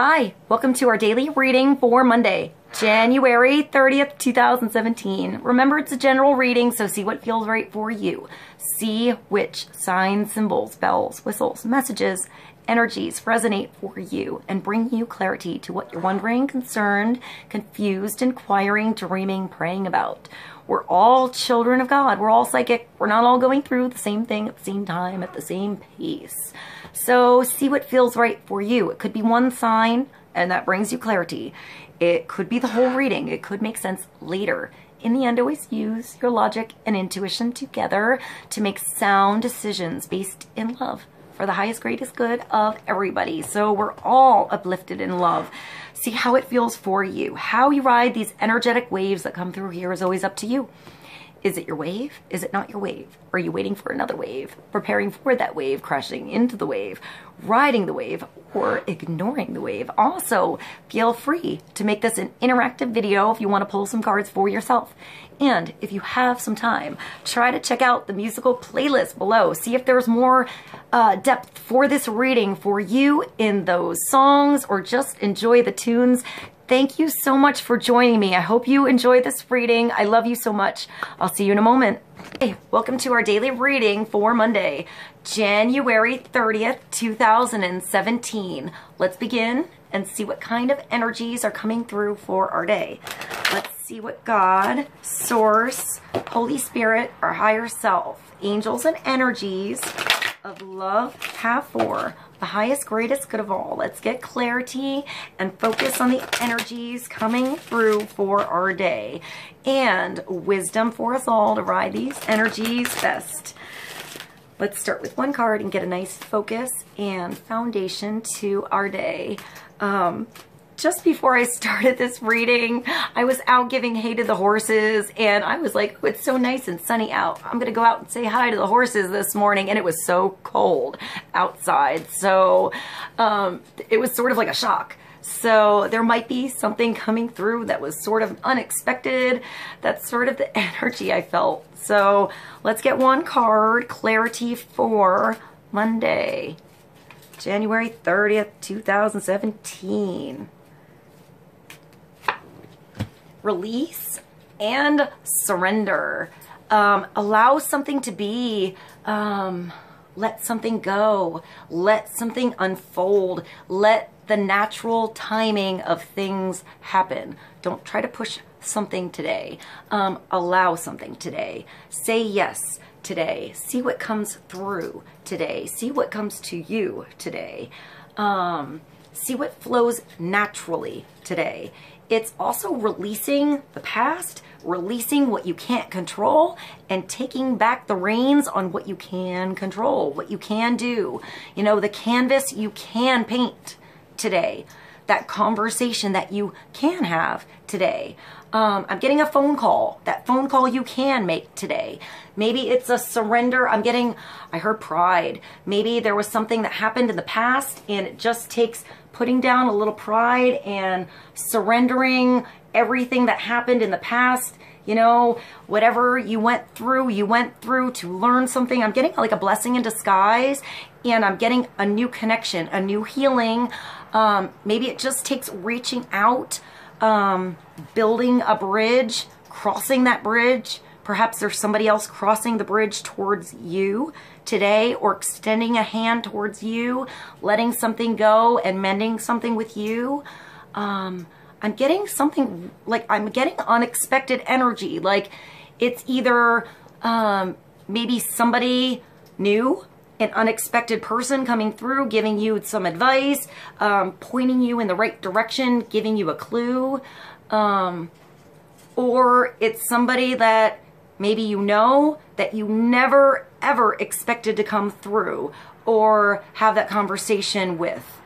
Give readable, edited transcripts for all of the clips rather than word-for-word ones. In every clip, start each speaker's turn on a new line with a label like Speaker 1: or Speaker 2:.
Speaker 1: Hi, welcome to our daily reading for Monday, January 30th, 2017. Remember, it's a general reading, so see what feels right for you. See which signs, symbols, bells, whistles, messages, energies resonate for you and bring you clarity to what you're wondering, concerned, confused, inquiring, dreaming, praying about. We're all children of God. We're all psychic. We're not all going through the same thing at the same time, at the same pace. So see what feels right for you. It could be one sign, and that brings you clarity. It could be the whole reading. It could make sense later. In the end, always use your logic and intuition together to make sound decisions based in love for the highest, greatest good of everybody. So we're all uplifted in love. See how it feels for you. How you ride these energetic waves that come through here is always up to you. Is it your wave? Is it not your wave? Are you waiting for another wave? Preparing for that wave, crashing into the wave, riding the wave, or ignoring the wave? Also, feel free to make this an interactive video if you want to pull some cards for yourself. And if you have some time, try to check out the musical playlist below. See if there's more depth for this reading for you in those songs, or just enjoy the tunes. Thank you so much for joining me. I hope you enjoy this reading. I love you so much. I'll see you in a moment. Hey, welcome to our daily reading for Monday, January 30th, 2017. Let's begin and see what kind of energies are coming through for our day. Let's see what God, Source, Holy Spirit, our higher self, angels, and energies of love have for the highest, greatest good of all. Let's get clarity and focus on the energies coming through for our day, and wisdom for us all to ride these energies best. Let's start with one card and get a nice focus and foundation to our day. Just before I started this reading, I was out giving hay to the horses, and I was like, oh, it's so nice and sunny out. I'm gonna go out and say hi to the horses this morning, and it was so cold outside. So it was sort of like a shock. So there might be something coming through that was sort of unexpected. That's sort of the energy I felt. So let's get one card, clarity for Monday, January 30th, 2017. Release and surrender. Allow something to be. Let something go. Let something unfold. Let the natural timing of things happen. Don't try to push something today. Allow something today. Say yes today. See what comes through today. See what comes to you today. See what flows naturally today. It's also releasing the past, releasing what you can't control, and taking back the reins on what you can control, what you can do. You know, the canvas you can paint today, that conversation that you can have today. I'm getting a phone call. That phone call you can make today. Maybe it's a surrender. I heard pride. Maybe there was something that happened in the past, and it just takes putting down a little pride and surrendering everything that happened in the past. You know, whatever you went through to learn something. I'm getting like a blessing in disguise, and I'm getting a new connection, a new healing. Maybe it just takes reaching out, building a bridge, crossing that bridge. Perhaps there's somebody else crossing the bridge towards you today, or extending a hand towards you, letting something go and mending something with you. I'm getting something, like I'm getting unexpected energy. Like it's either maybe somebody new, an unexpected person coming through, giving you some advice, pointing you in the right direction, giving you a clue. Or it's somebody that maybe you know that you never ever expected to come through or have that conversation with.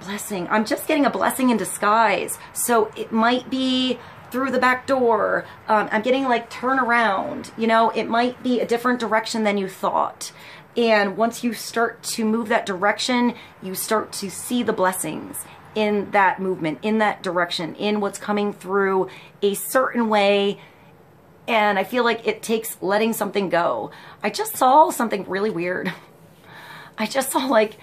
Speaker 1: Blessing. I'm just getting a blessing in disguise. So it might be through the back door. I'm getting like turn around. You know, it might be a different direction than you thought. And once you start to move that direction, you start to see the blessings in that movement, in that direction, in what's coming through a certain way. And I feel like it takes letting something go. I just saw something really weird. I just saw like,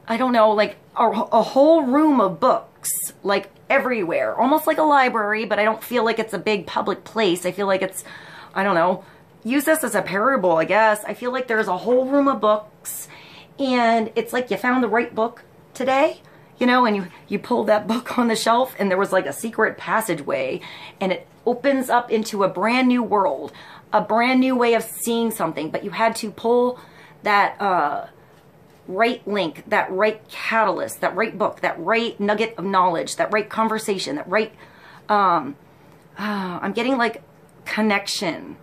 Speaker 1: I don't know, like a whole room of books, like everywhere, almost like a library, but I don't feel like it's a big public place. I feel like it's, I don't know, use this as a parable, I guess. I feel like there's a whole room of books, and it's like you found the right book today, you know, and you pulled that book on the shelf, and there was like a secret passageway, and it opens up into a brand new world, a brand new way of seeing something, but you had to pull that right link, that right catalyst, that right book, that right nugget of knowledge, that right conversation, that right, I'm getting like connection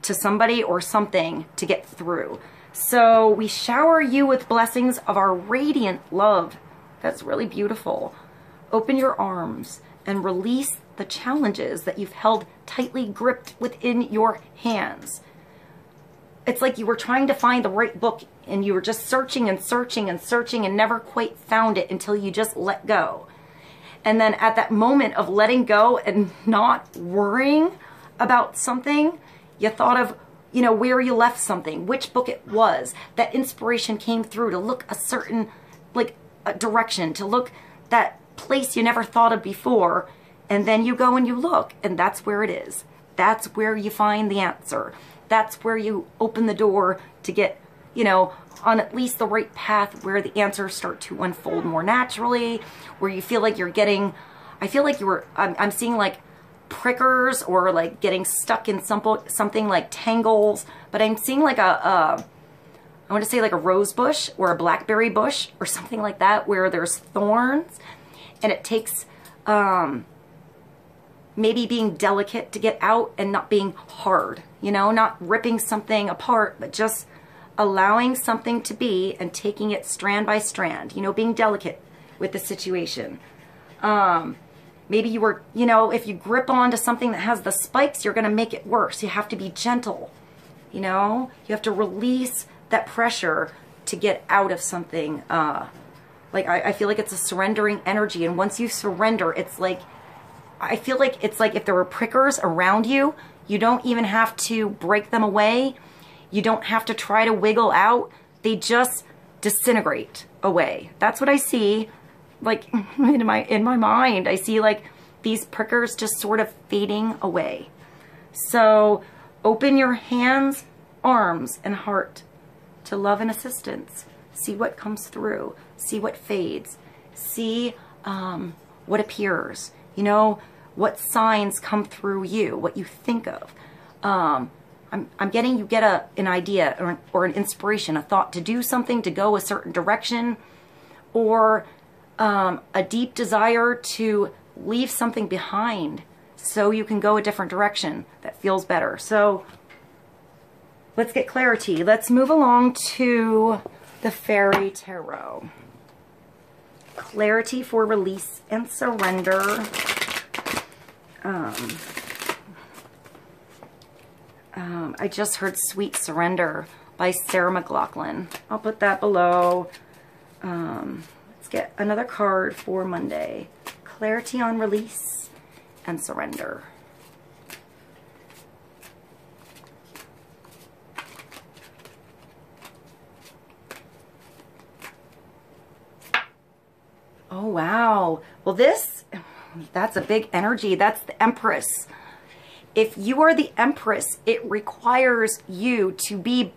Speaker 1: to somebody or something to get through. So we shower you with blessings of our radiant love. That's really beautiful. Open your arms and release the challenges that you've held tightly gripped within your hands. It's like you were trying to find the right book, and you were just searching and searching and searching and never quite found it until you just let go. And then at that moment of letting go and not worrying about something, you thought of, you know, where you left something, which book it was. That inspiration came through to look a certain, like, a direction, to look that place you never thought of before. And then you go and you look, and that's where it is. That's where you find the answer. That's where you open the door to get, you know, on at least the right path where the answers start to unfold more naturally, where you feel like you're getting, I feel like you were, I'm seeing like prickers or like getting stuck in something like tangles, but I'm seeing like I want to say like a rose bush or a blackberry bush or something like that, where there's thorns, and it takes maybe being delicate to get out and not being hard, you know, not ripping something apart, but just allowing something to be and taking it strand by strand, you know, being delicate with the situation. Maybe you were, you know, if you grip onto something that has the spikes, you're going to make it worse. You have to be gentle, you know, you have to release that pressure to get out of something. Like I feel like it's a surrendering energy. And once you surrender, it's like, I feel like it's like if there were prickers around you, you don't even have to break them away. You don't have to try to wiggle out. They just disintegrate away. That's what I see, like in my mind. I see like these prickers just sort of fading away. So open your hands, arms, and heart to love and assistance. See what comes through. See what fades. See what appears. You know, what signs come through you, what you think of. I'm getting you get an idea or an inspiration, a thought to do something, to go a certain direction, or a deep desire to leave something behind so you can go a different direction that feels better. So let's get clarity. Let's move along to the Fairy Tarot. Clarity for release and surrender. I just heard Sweet Surrender by Sarah McLachlan. I'll put that below. Let's get another card for Monday. Clarity on release and surrender. Oh, wow. Well, that's a big energy. That's the Empress. If you are the Empress, it requires you to be,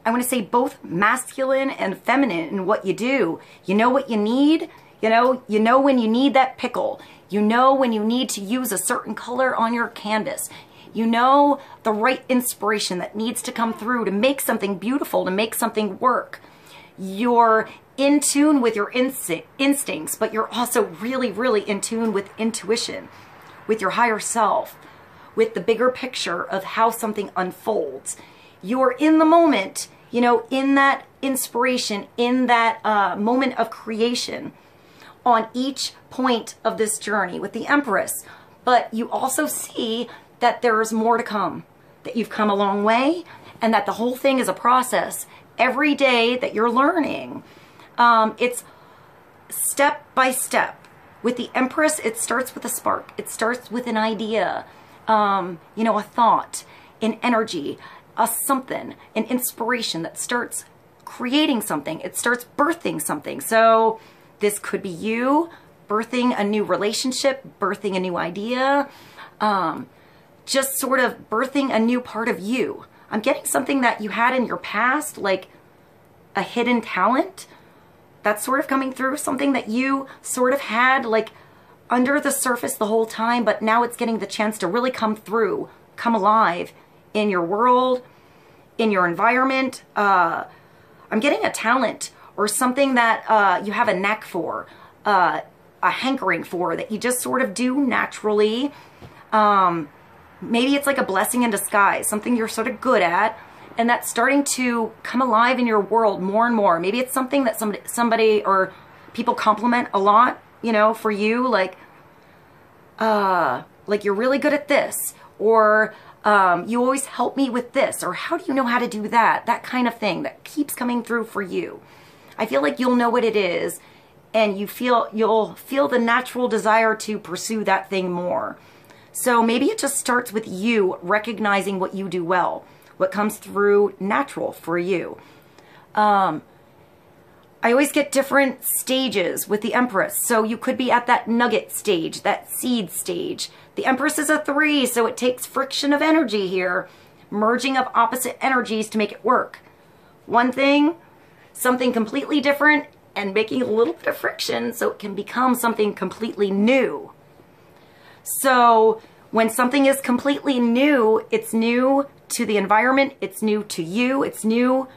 Speaker 1: I want to say, both masculine and feminine in what you do. You know what you need. You know when you need that pickle. You know when you need to use a certain color on your canvas. You know the right inspiration that needs to come through to make something beautiful, to make something work. You're in tune with your instincts, but you're also really, really in tune with intuition, with your higher self, with the bigger picture of how something unfolds. You're in the moment, you know, in that inspiration, in that moment of creation on each point of this journey with the Empress. But you also see that there's more to come, that you've come a long way, and that the whole thing is a process. Every day that you're learning, it's step by step. With the Empress, it starts with a spark. It starts with an idea, you know, a thought, an energy, something, an inspiration that starts creating something. It starts birthing something. So This could be you birthing a new relationship, birthing a new idea, just sort of birthing a new part of you. I'm getting something that you had in your past, like a hidden talent that's sort of coming through, something that you sort of had like under the surface the whole time, but now it's getting the chance to really come through, come alive in your world, in your environment. I'm getting a talent or something that you have a knack for, a hankering for, that you just sort of do naturally. Maybe it's like a blessing in disguise, something you're sort of good at, and that's starting to come alive in your world more and more. Maybe it's something that somebody or people compliment a lot, you know, for you, like you're really good at this, or you always help me with this, or how do you know how to do that? That kind of thing that keeps coming through for you. I feel like you'll know what it is, and you'll feel the natural desire to pursue that thing more. So maybe it just starts with you recognizing what you do well, what comes through natural for you. I always get different stages with the Empress. So you could be at that nugget stage, that seed stage. The Empress is a 3, so it takes friction of energy here, merging of opposite energies to make it work. One thing, something completely different, and making a little bit of friction so it can become something completely new. So when something is completely new, it's new to the environment, it's new to you, it's new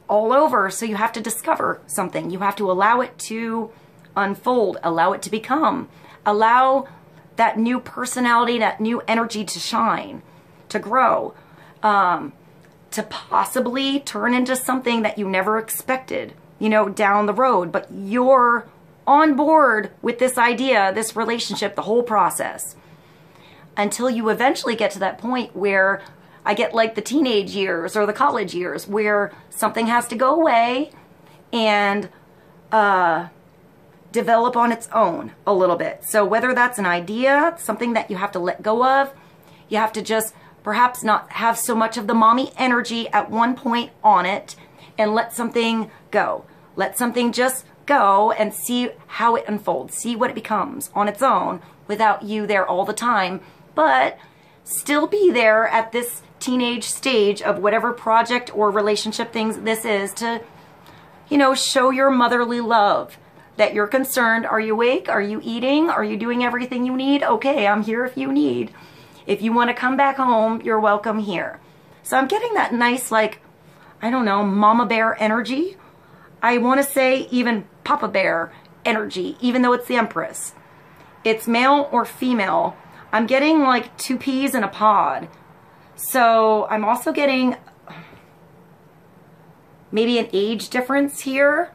Speaker 1: all over. So you have to discover something. You have to allow it to unfold, allow it to become, allow that new personality, that new energy to shine, to grow, to possibly turn into something that you never expected, you know, down the road. But you're on board with this idea, this relationship, the whole process, until you eventually get to that point where I get like the teenage years or the college years where something has to go away and develop on its own a little bit. So whether that's an idea, something that you have to let go of, you have to just perhaps not have so much of the mommy energy at one point on it and let something go. Let something just go and see how it unfolds, see what it becomes on its own without you there all the time, but still be there at this teenage stage of whatever project or relationship things this is to, you know, show your motherly love, that you're concerned. Are you awake? Are you eating? Are you doing everything you need? Okay, I'm here if you need. If you want to come back home, you're welcome here. So I'm getting that nice, like, I don't know, mama bear energy. I want to say even Papa Bear energy, even though it's the Empress. It's male or female. I'm getting like 2 peas in a pod. So I'm also getting maybe an age difference here.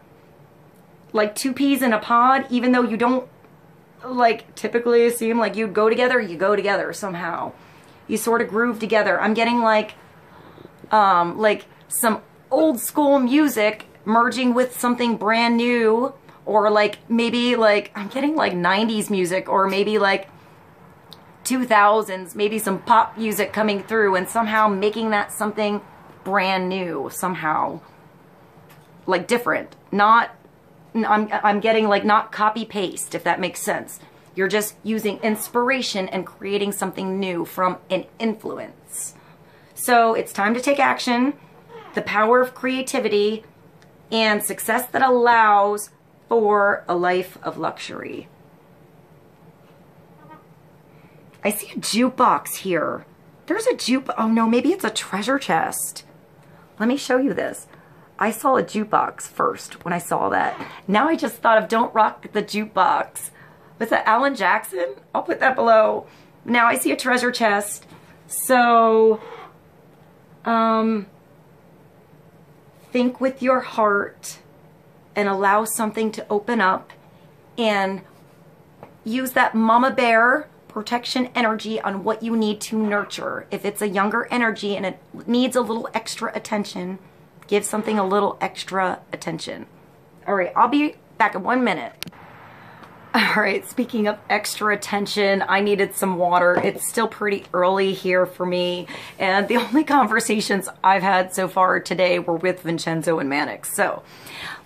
Speaker 1: Like 2 peas in a pod, even though you don't like typically seem like you'd go together, you go together somehow. You sort of groove together. I'm getting like some old school music merging with something brand new, or like maybe like I'm getting like 90s music, or maybe like 2000s, maybe some pop music coming through and somehow making that something brand new somehow, like different. Not, I'm getting like not copy paste, if that makes sense. You're just using inspiration and creating something new from an influence. So it's time to take action, the power of creativity, and success that allows for a life of luxury. I see a jukebox here. There's a oh no, maybe it's a treasure chest. Let me show you this. I saw a jukebox first when I saw that. Now I just thought of Don't Rock the Jukebox. Was that Alan Jackson? I'll put that below. Now I see a treasure chest. So, think with your heart and allow something to open up and use that mama bear protection energy on what you need to nurture. If it's a younger energy and it needs a little extra attention, give something a little extra attention. All right, I'll be back in 1 minute. All right, speaking of extra attention, I needed some water. It's still pretty early here for me, and the only conversations I've had so far today were with Vincenzo and Mannix. So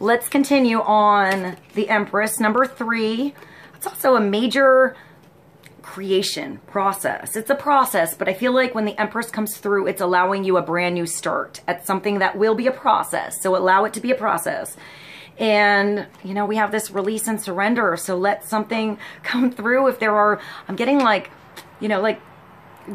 Speaker 1: let's continue on the Empress, number 3. It's also a major creation process. It's a process, but I feel like when the Empress comes through, it's allowing you a brand new start at something that will be a process. So allow it to be a process. And, you know, we have this release and surrender. So let something come through. If there are, I'm getting like, you know, like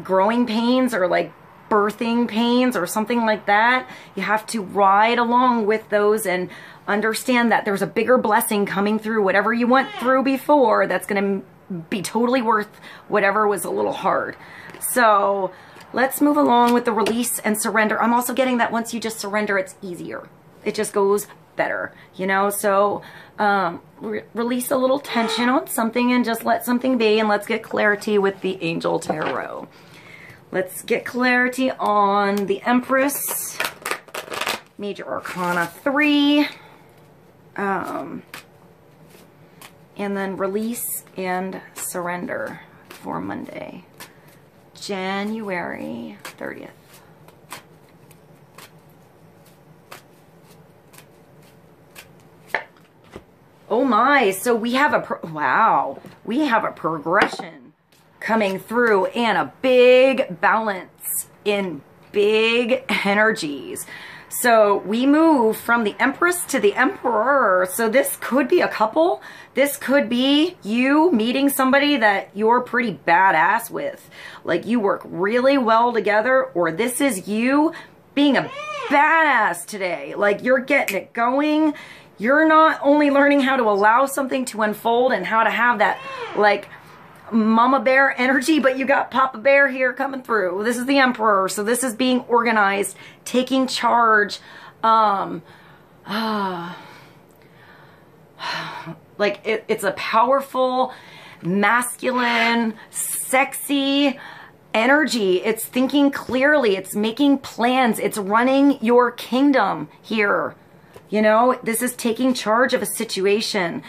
Speaker 1: growing pains or like birthing pains or something like that. You have to ride along with those and understand that there's a bigger blessing coming through. Whatever you went through before, that's going to be totally worth whatever was a little hard. So let's move along with the release and surrender. I'm also getting that once you just surrender, it's easier. It just goes better, you know. So release a little tension on something and just let something be, and let's get clarity with the Angel Tarot. Let's get clarity on the Empress, Major Arcana 3, and then release and surrender for Monday, January 30th. Oh my, so we have we have a progression coming through and a big balance in big energies. So we move from the Empress to the Emperor. So this could be a couple. This could be you meeting somebody that you're pretty badass with. Like you work really well together, or this is you being a badass today. Like you're getting it going. You're not only learning how to allow something to unfold and how to have that like mama bear energy, but you got Papa Bear here coming through. This is the Emperor. So this is being organized, taking charge. Like it's a powerful, masculine, sexy energy. It's thinking clearly. It's making plans. It's running your kingdom here. You know, this is taking charge of a situation.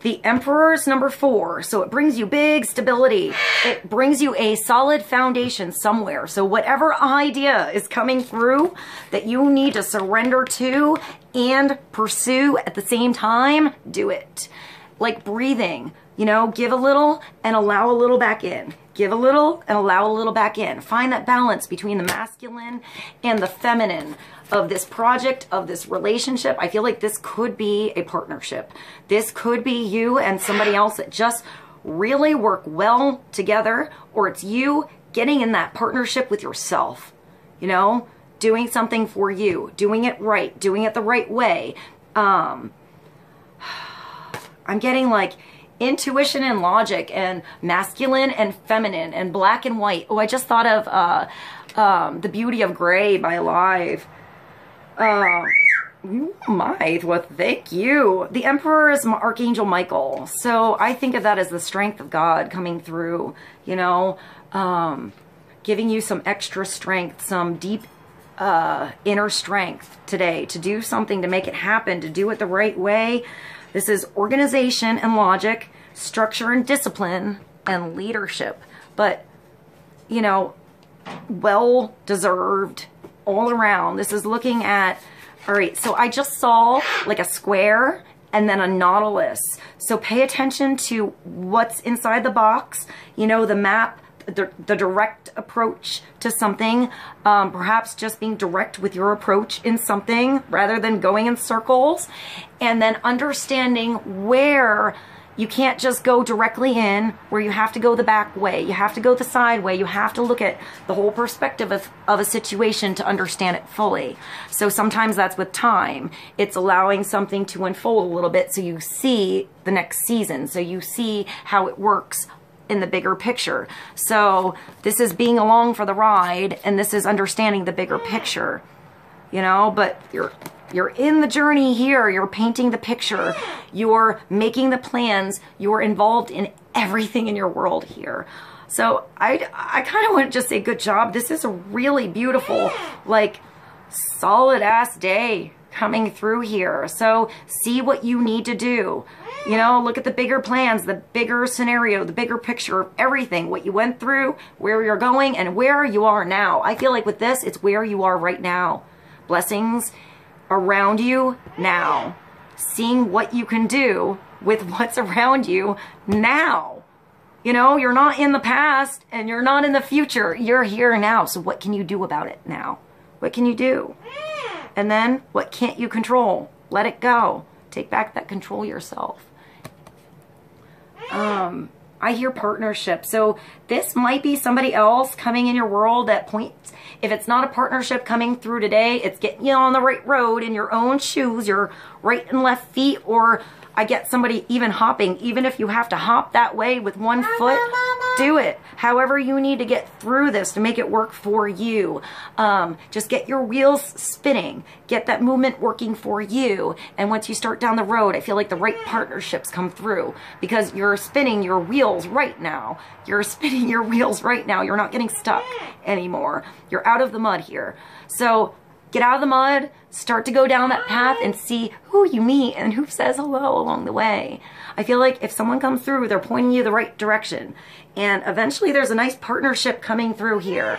Speaker 1: The Emperor's number 4, so it brings you big stability. It brings you a solid foundation somewhere. So whatever idea is coming through that you need to surrender to and pursue at the same time, do it. Like breathing, you know, give a little and allow a little back in. Give a little and allow a little back in. Find that balance between the masculine and the feminine of this project, of this relationship. I feel like this could be a partnership. This could be you and somebody else that just really work well together, or it's you getting in that partnership with yourself, you know, doing something for you, doing it right, doing it the right way. I'm getting like intuition and logic and masculine and feminine and black and white. Oh, I just thought of The Beauty of Grey by Alive. Well, thank you. The Emperor is Archangel Michael. So I think of that as the strength of God coming through, you know, giving you some extra strength, some deep inner strength today to do something, to make it happen, to do it the right way. This is organization and logic, structure and discipline, and leadership. But, you know, well-deserved all around. This is looking at, all right, so I just saw like a square and then a nautilus. So pay attention to what's inside the box, you know, the map, the direct approach to something, perhaps just being direct with your approach in something rather than going in circles, and then understanding where you can't just go directly in, where you have to go the back way, you have to go the side way, you have to look at the whole perspective of a situation to understand it fully. So sometimes that's with time. It's allowing something to unfold a little bit so you see the next season, so you see how it works in the bigger picture. So this is being along for the ride, and this is understanding the bigger picture, you know, but you're in the journey here. You're painting the picture. You're making the plans. You're involved in everything in your world here. So I kind of want to just say good job. This is a really beautiful, like, solid ass day coming through here. So see what you need to do. You know, look at the bigger plans, the bigger scenario, the bigger picture of everything, what you went through, where you're going, and where you are now. I feel like with this, it's where you are right now. Blessings around you now. Seeing what you can do with what's around you now. You know, you're not in the past and you're not in the future. You're here now. So what can you do about it now? What can you do? And then what can't you control? Let it go. Take back that control yourself. I hear partnership. So this might be somebody else coming in your world at points. If it's not a partnership coming through today, it's getting you on the right road in your own shoes, your right and left feet, or I get somebody even hopping. Even if you have to hop that way with one foot, do it. However you need to get through this to make it work for you. Just get your wheels spinning. Get that movement working for you. And once you start down the road, I feel like the right partnerships come through because you're spinning your wheels right now. You're spinning your wheels right now. You're not getting stuck anymore. You're out of the mud here. So get out of the mud, start to go down that path and see who you meet and who says hello along the way. I feel like if someone comes through, they're pointing you the right direction. And eventually there's a nice partnership coming through here.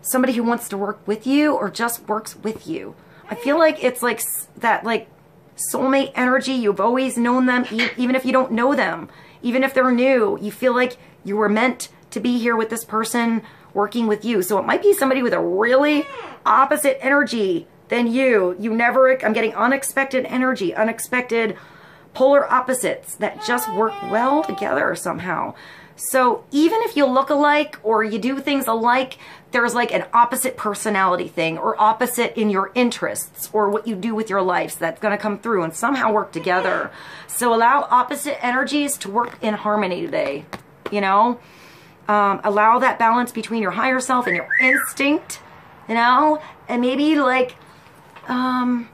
Speaker 1: Somebody who wants to work with you or just works with you. I feel like it's like that like soulmate energy. You've always known them, even if you don't know them. Even if they're new, you feel like you were meant to be here with this person working with you. So it might be somebody with a really opposite energy than you. I'm getting unexpected energy, unexpected polar opposites that just work well together somehow. So even if you look alike or you do things alike, there's like an opposite personality thing or opposite in your interests or what you do with your lives that's going to come through and somehow work together. So allow opposite energies to work in harmony today, you know? Allow that balance between your higher self and your instinct, you know, and maybe like, I'm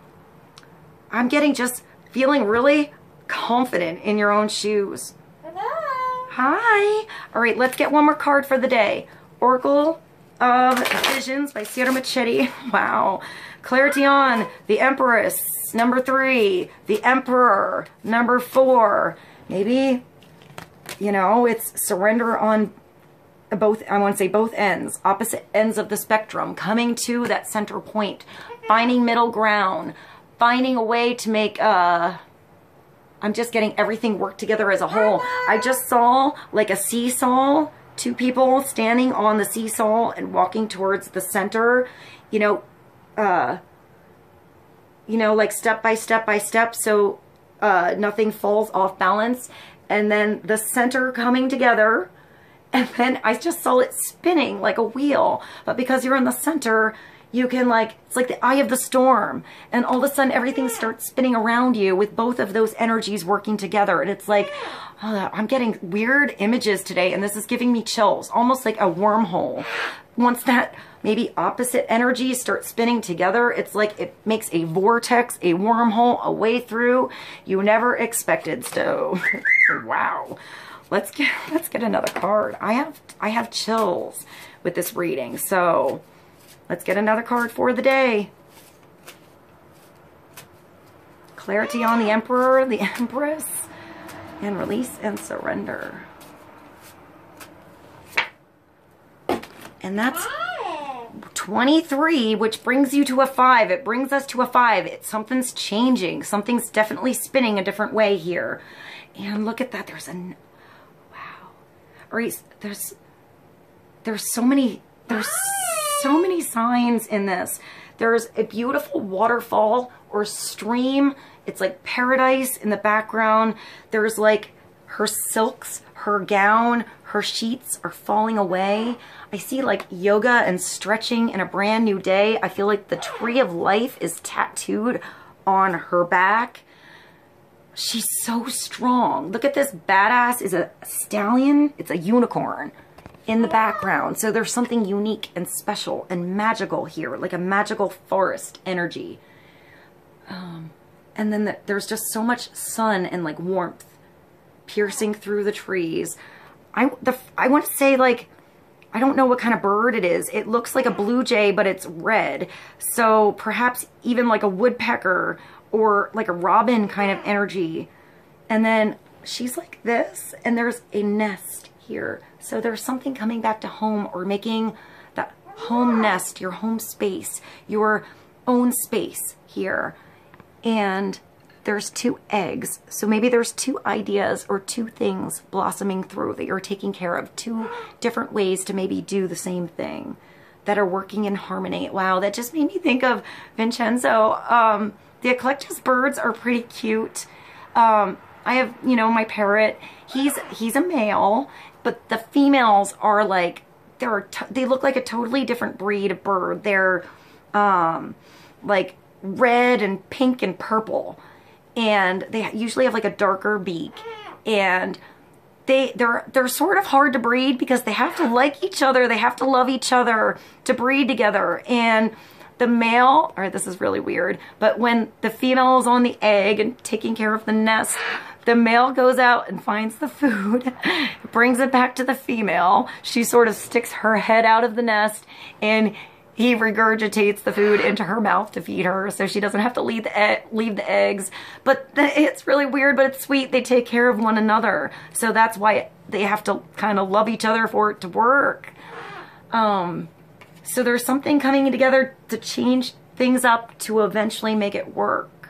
Speaker 1: getting just feeling really confident in your own shoes. Hello. Hi. All right, let's get one more card for the day. Oracle of Visions by Sierra Machete. Wow. Clarity on the Empress, number 3, the Emperor, number 4. Maybe, you know, it's surrender on both, I want to say both ends, opposite ends of the spectrum, coming to that center point, finding middle ground, finding a way to make, I'm just getting everything work together as a whole. I just saw like a seesaw, 2 people standing on the seesaw and walking towards the center, you know, like step by step by step, so nothing falls off balance, and then the center coming together. And then I just saw it spinning like a wheel. But because you're in the center, you can like, it's like the eye of the storm. And all of a sudden everything starts spinning around you with both of those energies working together. And it's like, oh, I'm getting weird images today. And this is giving me chills, almost like a wormhole. Once that maybe opposite energies start spinning together, it's like it makes a vortex, a wormhole, a way through you never expected. So, wow. Let's get another card. I have chills with this reading. So let's get another card for the day. Clarity on the Emperor, the Empress, and release and surrender. And that's 23, which brings you to a 5. It brings us to a 5. Something's changing. Something's definitely spinning a different way here. And look at that. There's so many signs in this. There's a beautiful waterfall or stream. It's like paradise in the background. There's like her silks, her gown, her sheets are falling away. I see like yoga and stretching in a brand new day. I feel like the tree of life is tattooed on her back. She's so strong. Look at this badass is a stallion. It's a unicorn in the background. So there's something unique and special and magical here, like a magical forest energy. And then there's just so much sun and like warmth piercing through the trees. I want to say like I don't know what kind of bird it is. It looks like a blue jay, but it's red. So perhaps even like a woodpecker or like a robin kind of energy. And then she's like this, and there's a nest here. So there's something coming back to home, or making that home nest, your home space, your own space here. And there's 2 eggs. So maybe there's 2 ideas or 2 things blossoming through that you're taking care of. 2 different ways to maybe do the same thing that are working in harmony. Wow, that just made me think of Vincenzo. The Eclectus birds are pretty cute. I have, you know, my parrot. He's a male, but the females are like, they look like a totally different breed of bird. They're like red and pink and purple. And they usually have like a darker beak, and they're sort of hard to breed because they have to like each other, they have to love each other to breed together. And the male, all right, this is really weird, but when the female is on the egg and taking care of the nest, the male goes out and finds the food, brings it back to the female. She sort of sticks her head out of the nest, and he regurgitates the food into her mouth to feed her, so she doesn't have to leave the eggs. But it's really weird, but it's sweet. They take care of one another. So that's why they have to kind of love each other for it to work. So there's something coming together to change things up to eventually make it work.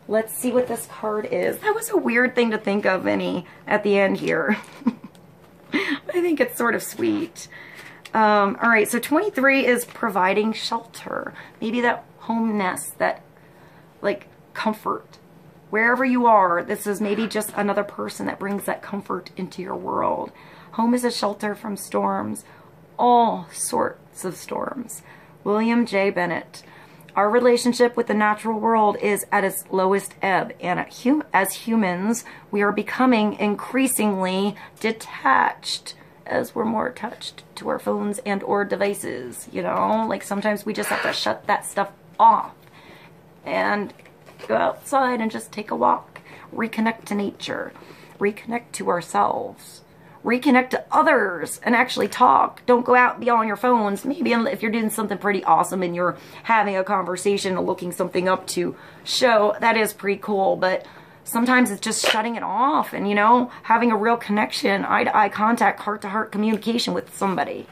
Speaker 1: Let's see what this card is. That was a weird thing to think of, Vinny, at the end here. I think it's sort of sweet. All right, so 23 is providing shelter. Maybe that home nest, that like comfort. Wherever you are, this is maybe just another person that brings that comfort into your world. Home is a shelter from storms, all sorts of storms. William J. Bennett. Our relationship with the natural world is at its lowest ebb, and as humans, we are becoming increasingly detached as we're more attached to our phones and or devices, you know? Like sometimes we just have to shut that stuff off and go outside and just take a walk, reconnect to nature, reconnect to ourselves, reconnect to others, and actually talk. Don't go out and be on your phones. Maybe if you're doing something pretty awesome and you're having a conversation and looking something up to show, that is pretty cool, but sometimes it's just shutting it off and, you know, having a real connection, eye-to-eye contact, heart-to-heart communication with somebody.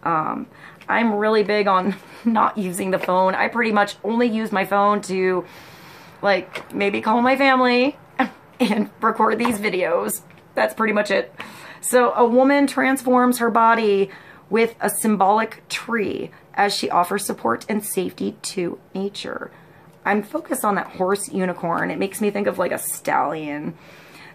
Speaker 1: I'm really big on not using the phone. I pretty much only use my phone to, like, maybe call my family and record these videos. That's pretty much it. So a woman transforms her body with a symbolic tree as she offers support and safety to nature. I'm focused on that horse unicorn. It makes me think of like a stallion.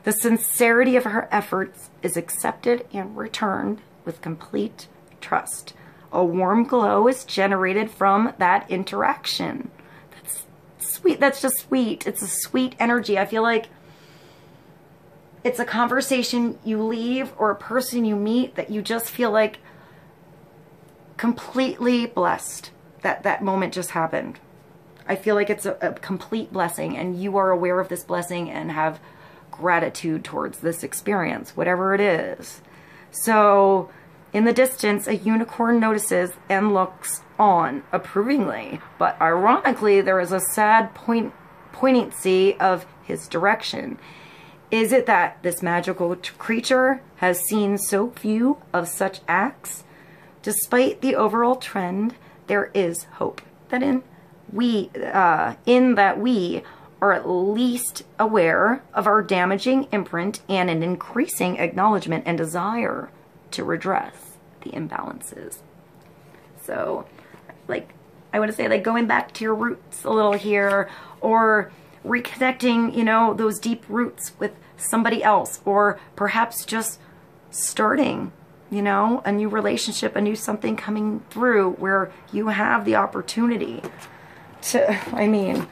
Speaker 1: The sincerity of her efforts is accepted and returned with complete trust. A warm glow is generated from that interaction. That's sweet. That's just sweet. It's a sweet energy. I feel like it's a conversation you leave or a person you meet that you just feel like completely blessed that that moment just happened. I feel like it's a complete blessing, and you are aware of this blessing and have gratitude towards this experience, whatever it is. So in the distance, a unicorn notices and looks on approvingly, but ironically, there is a sad poignancy of his direction. Is it that this magical creature has seen so few of such acts? Despite the overall trend, there is hope that in that we are at least aware of our damaging imprint and an increasing acknowledgement and desire to redress the imbalances. So, like, I want to say, like, going back to your roots a little here, or reconnecting, you know, those deep roots with somebody else, or perhaps just starting, you know, a new relationship, a new something coming through where you have the opportunity to, I mean,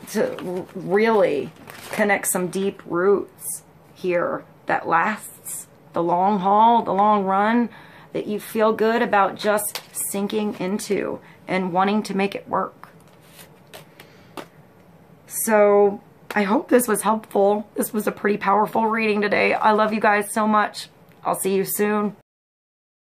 Speaker 1: to really connect some deep roots here that lasts the long haul, the long run, that you feel good about just sinking into and wanting to make it work. So I hope this was helpful. This was a pretty powerful reading today. I love you guys so much. I'll see you soon.